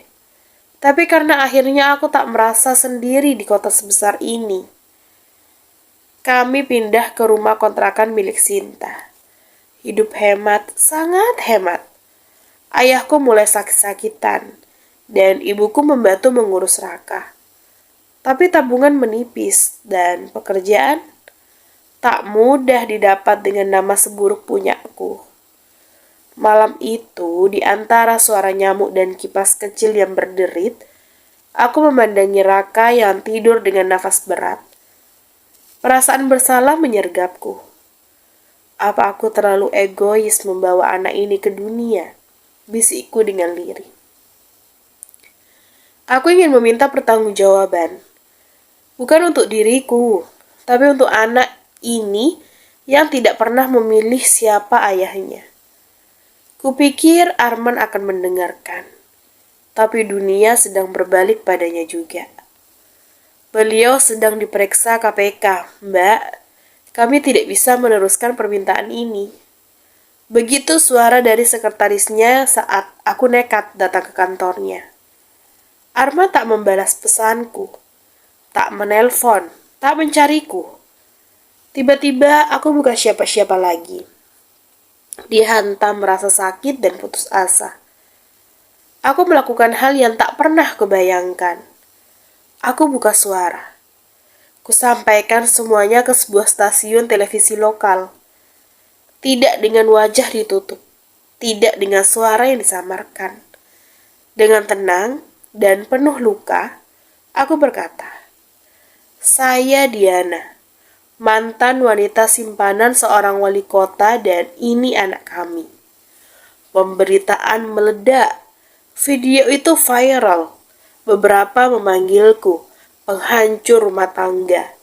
tapi karena akhirnya aku tak merasa sendiri di kota sebesar ini. Kami pindah ke rumah kontrakan milik Sinta. Hidup hemat, sangat hemat. Ayahku mulai sakit-sakitan, dan ibuku membantu mengurus Raka. Tapi tabungan menipis, dan pekerjaan tak mudah didapat dengan nama seburuk punyaku. Malam itu, di antara suara nyamuk dan kipas kecil yang berderit, aku memandangi Raka yang tidur dengan nafas berat. Perasaan bersalah menyergapku. Apa aku terlalu egois membawa anak ini ke dunia? Bisikku dengan lirih. Aku ingin meminta pertanggungjawaban. Bukan untuk diriku, tapi untuk anak ini yang tidak pernah memilih siapa ayahnya. Kupikir Arman akan mendengarkan. Tapi dunia sedang berbalik padanya juga. "Beliau sedang diperiksa KPK, Mbak. Kami tidak bisa meneruskan permintaan ini." Begitu suara dari sekretarisnya saat aku nekat datang ke kantornya. Arma tak membalas pesanku, tak menelpon, tak mencariku. Tiba-tiba aku bukan siapa-siapa lagi. Dia hantam merasa sakit dan putus asa. Aku melakukan hal yang tak pernah kubayangkan. Aku buka suara. Kusampaikan semuanya ke sebuah stasiun televisi lokal. Tidak dengan wajah ditutup. Tidak dengan suara yang disamarkan. Dengan tenang dan penuh luka, aku berkata, "Saya Diana, mantan wanita simpanan seorang wali kota dan ini anak kami." Pemberitaan meledak. Video itu viral. Beberapa memanggilku penghancur rumah tangga.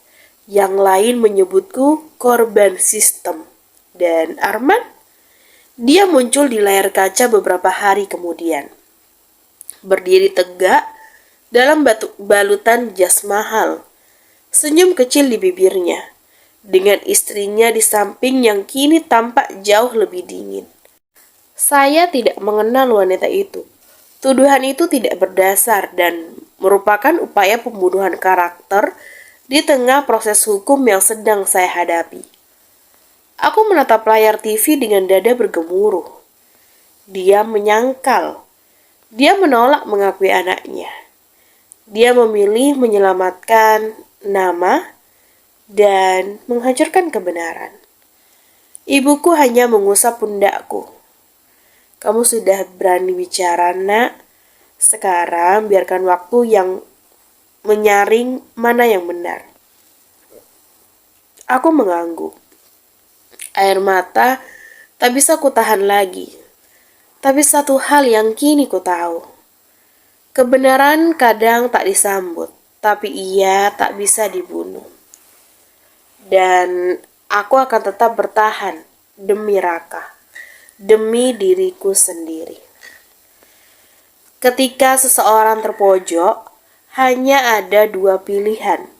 Yang lain menyebutku korban sistem. Dan Arman, dia muncul di layar kaca beberapa hari kemudian. Berdiri tegak dalam balutan jas mahal. Senyum kecil di bibirnya. Dengan istrinya di samping yang kini tampak jauh lebih dingin. Saya tidak mengenal wanita itu. Tuduhan itu tidak berdasar dan merupakan upaya pembunuhan karakter di tengah proses hukum yang sedang saya hadapi. Aku menatap layar TV dengan dada bergemuruh. Dia menyangkal. Dia menolak mengakui anaknya. Dia memilih menyelamatkan nama dan menghancurkan kebenaran. Ibuku hanya mengusap pundakku. "Kamu sudah berani bicara, nak. Sekarang biarkan waktu yang menyaring mana yang benar." Aku mengangguk. Air mata tak bisa kutahan lagi. Tapi satu hal yang kini ku tahu. Kebenaran kadang tak disambut, tapi ia tak bisa dibunuh. Dan aku akan tetap bertahan demi Raka. Demi diriku sendiri. Ketika seseorang terpojok, hanya ada dua pilihan,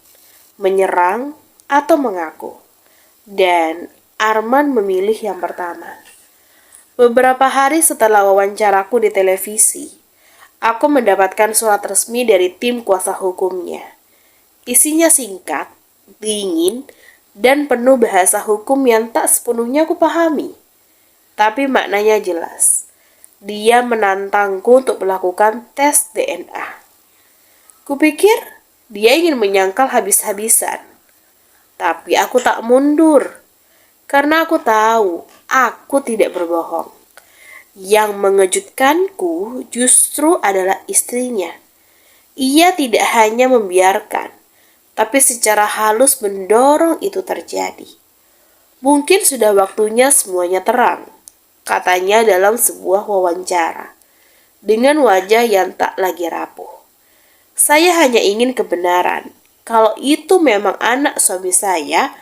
menyerang atau mengaku. Dan Arman memilih yang pertama. Beberapa hari setelah wawancaraku di televisi, aku mendapatkan surat resmi dari tim kuasa hukumnya. Isinya singkat, dingin, dan penuh bahasa hukum yang tak sepenuhnya aku pahami. Tapi maknanya jelas. Dia menantangku untuk melakukan tes DNA. Kupikir dia ingin menyangkal habis-habisan. Tapi aku tak mundur. Karena aku tahu aku tidak berbohong. Yang mengejutkanku justru adalah istrinya. Ia tidak hanya membiarkan, tapi secara halus mendorong itu terjadi. Mungkin sudah waktunya semuanya terang, katanya dalam sebuah wawancara, dengan wajah yang tak lagi rapuh. Saya hanya ingin kebenaran. Kalau itu memang anak suami saya,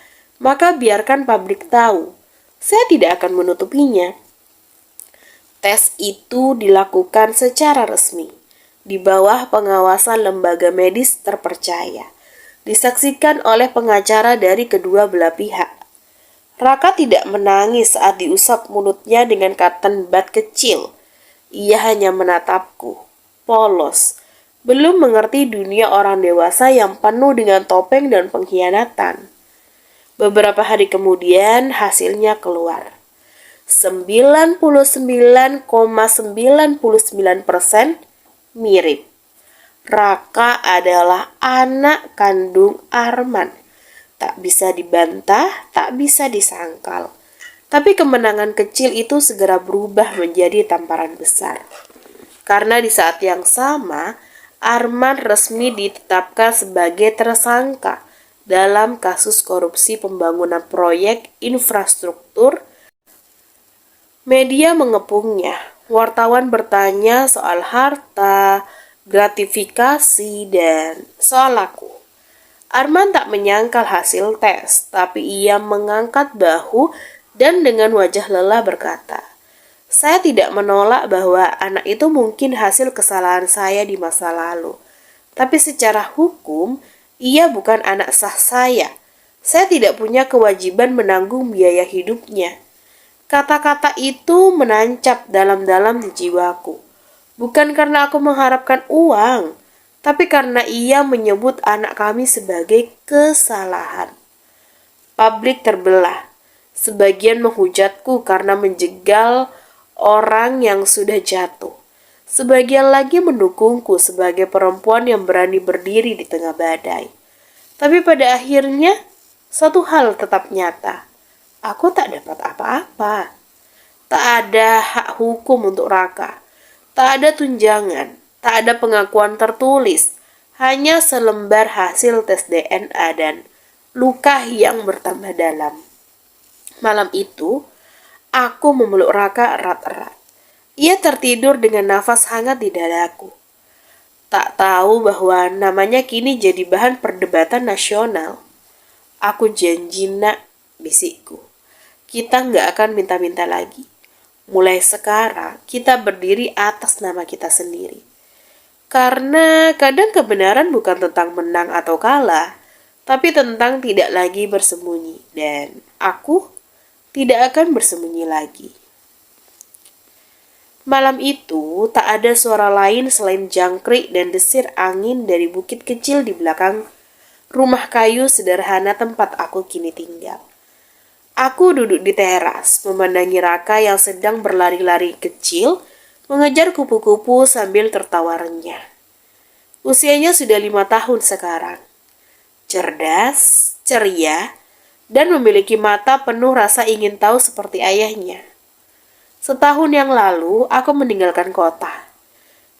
maka biarkan publik tahu. Saya tidak akan menutupinya. Tes itu dilakukan secara resmi, di bawah pengawasan lembaga medis terpercaya. Disaksikan oleh pengacara dari kedua belah pihak. Raka tidak menangis saat diusap mulutnya dengan cotton bud kecil. Ia hanya menatapku, polos, belum mengerti dunia orang dewasa yang penuh dengan topeng dan pengkhianatan. Beberapa hari kemudian hasilnya keluar. 99,99% mirip. Raka adalah anak kandung Arman. Tak bisa dibantah, tak bisa disangkal. Tapi kemenangan kecil itu segera berubah menjadi tamparan besar. Karena di saat yang sama, Arman resmi ditetapkan sebagai tersangka dalam kasus korupsi pembangunan proyek infrastruktur. Media mengepungnya. Wartawan bertanya soal harta, gratifikasi, dan soal aku. Arman tak menyangkal hasil tes, tapi ia mengangkat bahu dan dengan wajah lelah berkata, "Saya tidak menolak bahwa anak itu mungkin hasil kesalahan saya di masa lalu. Tapi secara hukum, ia bukan anak sah saya. Saya tidak punya kewajiban menanggung biaya hidupnya." Kata-kata itu menancap dalam-dalam di jiwaku. Bukan karena aku mengharapkan uang, tapi karena ia menyebut anak kami sebagai kesalahan. Publik terbelah. Sebagian menghujatku karena menjegal orang yang sudah jatuh. Sebagian lagi mendukungku sebagai perempuan yang berani berdiri di tengah badai. Tapi pada akhirnya, satu hal tetap nyata. Aku tak dapat apa-apa. Tak ada hak hukum untuk Raka. Tak ada tunjangan. Tak ada pengakuan tertulis, hanya selembar hasil tes DNA dan luka yang bertambah dalam. Malam itu, aku memeluk Raka erat-erat. Ia tertidur dengan nafas hangat di dadaku. Tak tahu bahwa namanya kini jadi bahan perdebatan nasional. Aku janji nak, bisikku. Kita nggak akan minta-minta lagi. Mulai sekarang, kita berdiri atas nama kita sendiri. Karena kadang kebenaran bukan tentang menang atau kalah, tapi tentang tidak lagi bersembunyi. Dan aku tidak akan bersembunyi lagi. Malam itu, tak ada suara lain selain jangkrik dan desir angin dari bukit kecil di belakang rumah kayu sederhana tempat aku kini tinggal. Aku duduk di teras, memandangi Raka yang sedang berlari-lari kecil, mengejar kupu-kupu sambil tertawa renyah. Usianya sudah 5 tahun sekarang. Cerdas, ceria, dan memiliki mata penuh rasa ingin tahu seperti ayahnya. Setahun yang lalu, aku meninggalkan kota.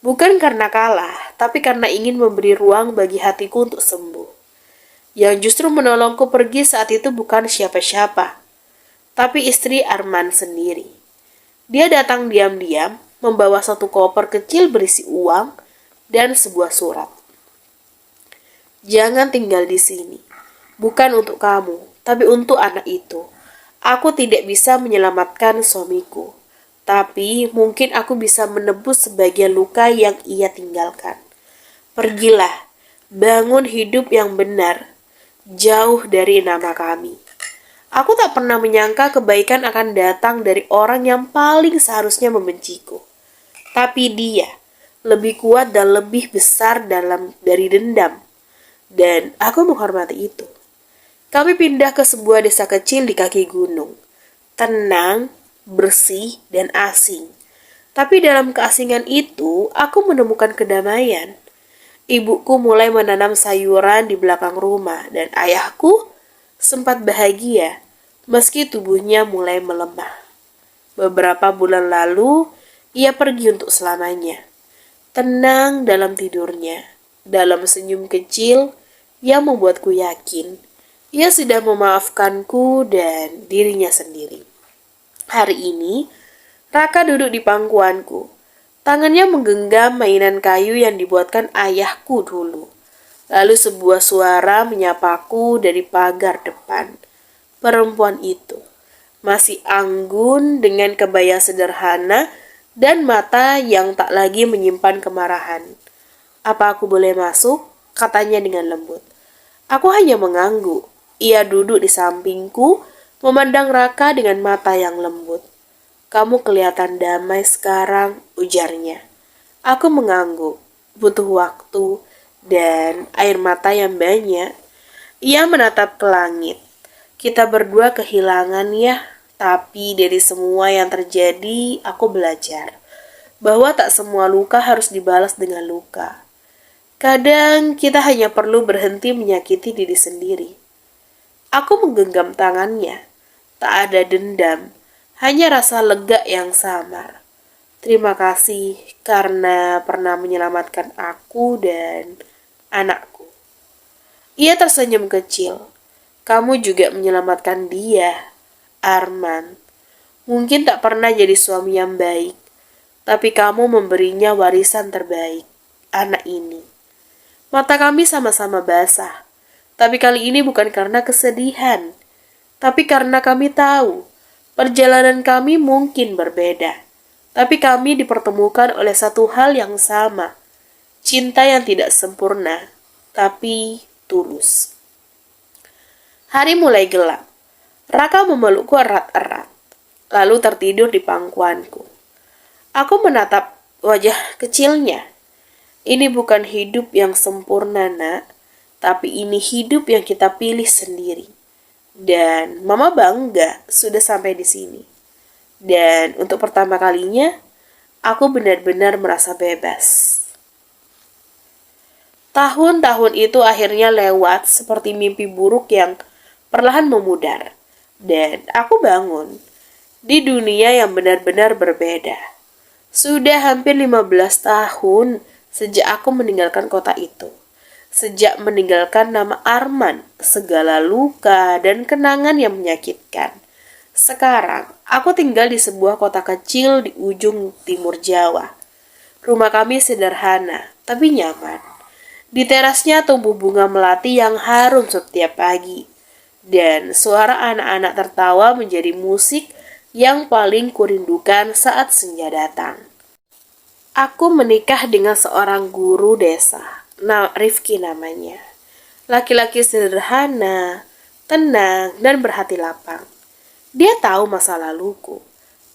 Bukan karena kalah, tapi karena ingin memberi ruang bagi hatiku untuk sembuh. Yang justru menolongku pergi saat itu bukan siapa-siapa, tapi istri Arman sendiri. Dia datang diam-diam, membawa satu koper kecil berisi uang dan sebuah surat. Jangan tinggal di sini. Bukan untuk kamu, tapi untuk anak itu. Aku tidak bisa menyelamatkan suamiku, tapi mungkin aku bisa menebus sebagian luka yang ia tinggalkan. Pergilah, bangun hidup yang benar, jauh dari nama kami. Aku tak pernah menyangka kebaikan akan datang dari orang yang paling seharusnya membenciku. Tapi dia lebih kuat dan lebih besar dari dendam. Dan aku menghormati itu. Kami pindah ke sebuah desa kecil di kaki gunung. Tenang, bersih, dan asing. Tapi dalam keasingan itu, aku menemukan kedamaian. Ibuku mulai menanam sayuran di belakang rumah, dan ayahku sempat bahagia meski tubuhnya mulai melemah. Beberapa bulan lalu, ia pergi untuk selamanya. Tenang dalam tidurnya, dalam senyum kecil yang membuatku yakin ia sudah memaafkanku dan dirinya sendiri. Hari ini, Raka duduk di pangkuanku. Tangannya menggenggam mainan kayu yang dibuatkan ayahku dulu. Lalu sebuah suara menyapaku dari pagar depan. Perempuan itu masih anggun dengan kebaya sederhana dan mata yang tak lagi menyimpan kemarahan. "Apa aku boleh masuk?" katanya dengan lembut. Aku hanya mengangguk. Ia duduk di sampingku, memandang Raka dengan mata yang lembut. "Kamu kelihatan damai sekarang," ujarnya. Aku mengangguk. Butuh waktu dan air mata yang banyak. Ia menatap ke langit. Kita berdua kehilangan ya, tapi dari semua yang terjadi, aku belajar bahwa tak semua luka harus dibalas dengan luka. Kadang kita hanya perlu berhenti menyakiti diri sendiri. Aku menggenggam tangannya. Tak ada dendam, hanya rasa lega yang samar. Terima kasih karena pernah menyelamatkan aku dan anakku. Ia tersenyum kecil. Kamu juga menyelamatkan dia, Arman. Mungkin tak pernah jadi suami yang baik, tapi kamu memberinya warisan terbaik, anak ini. Mata kami sama-sama basah, tapi kali ini bukan karena kesedihan, tapi karena kami tahu perjalanan kami mungkin berbeda, tapi kami dipertemukan oleh satu hal yang sama, cinta yang tidak sempurna, tapi tulus. Hari mulai gelap. Raka memelukku erat-erat, lalu tertidur di pangkuanku. Aku menatap wajah kecilnya. Ini bukan hidup yang sempurna, nak, tapi ini hidup yang kita pilih sendiri. Dan mama bangga sudah sampai di sini. Dan untuk pertama kalinya, aku benar-benar merasa bebas. Tahun-tahun itu akhirnya lewat seperti mimpi buruk yang perlahan memudar. Dan aku bangun di dunia yang benar-benar berbeda. Sudah hampir 15 tahun Sejak aku meninggalkan kota itu, sejak meninggalkan nama Arman, segala luka dan kenangan yang menyakitkan. Sekarang, aku tinggal di sebuah kota kecil di ujung timur Jawa. Rumah kami sederhana, tapi nyaman. Di terasnya tumbuh bunga melati yang harum setiap pagi. Dan suara anak-anak tertawa menjadi musik yang paling kurindukan saat senja datang. Aku menikah dengan seorang guru desa, Rifki namanya. Laki-laki sederhana, tenang, dan berhati lapang. Dia tahu masa laluku,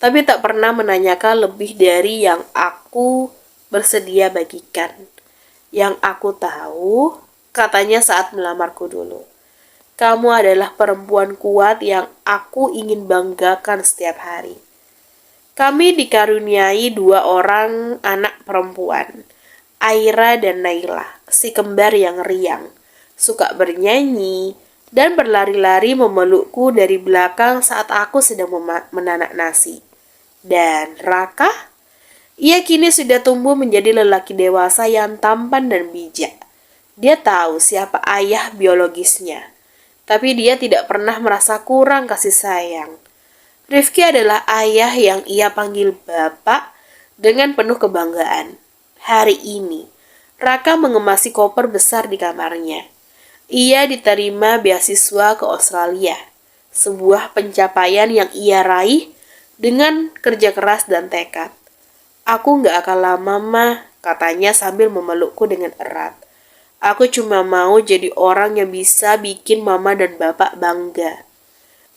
tapi tak pernah menanyakan lebih dari yang aku bersedia bagikan. Yang aku tahu, katanya saat melamarku dulu. Kamu adalah perempuan kuat yang aku ingin banggakan setiap hari. Kami dikaruniai 2 orang anak perempuan, Aira dan Naila, si kembar yang riang, suka bernyanyi, dan berlari-lari memelukku dari belakang saat aku sedang menanak nasi. Dan Raka, ia kini sudah tumbuh menjadi lelaki dewasa yang tampan dan bijak. Dia tahu siapa ayah biologisnya, tapi dia tidak pernah merasa kurang kasih sayang. Rifki adalah ayah yang ia panggil bapak dengan penuh kebanggaan. Hari ini, Raka mengemasi koper besar di kamarnya. Ia diterima beasiswa ke Australia, sebuah pencapaian yang ia raih dengan kerja keras dan tekad. Aku gak akan lama, mah, katanya sambil memelukku dengan erat. Aku cuma mau jadi orang yang bisa bikin mama dan bapak bangga.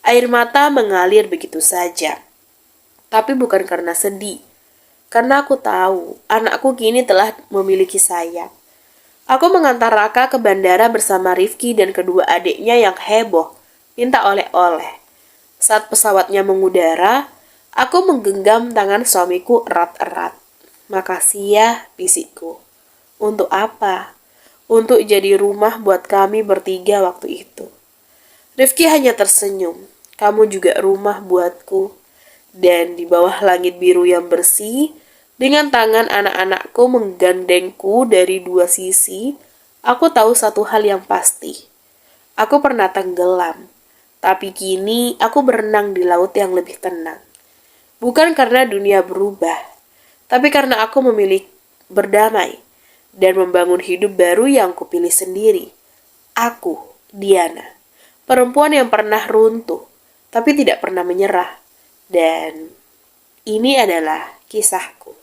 Air mata mengalir begitu saja. Tapi bukan karena sedih. Karena aku tahu anakku kini telah memiliki sayap. Aku mengantar Raka ke bandara bersama Rifki dan kedua adiknya yang heboh, minta oleh-oleh. Saat pesawatnya mengudara, aku menggenggam tangan suamiku erat-erat. Makasih ya, bisikku. Untuk apa? Untuk jadi rumah buat kami bertiga waktu itu. Rifki hanya tersenyum. Kamu juga rumah buatku. Dan di bawah langit biru yang bersih, dengan tangan anak-anakku menggandengku dari 2 sisi, aku tahu satu hal yang pasti. Aku pernah tenggelam, tapi kini aku berenang di laut yang lebih tenang. Bukan karena dunia berubah, tapi karena aku memilih berdamai dan membangun hidup baru yang kupilih sendiri. Aku, Diana, perempuan yang pernah runtuh, tapi tidak pernah menyerah. Dan ini adalah kisahku.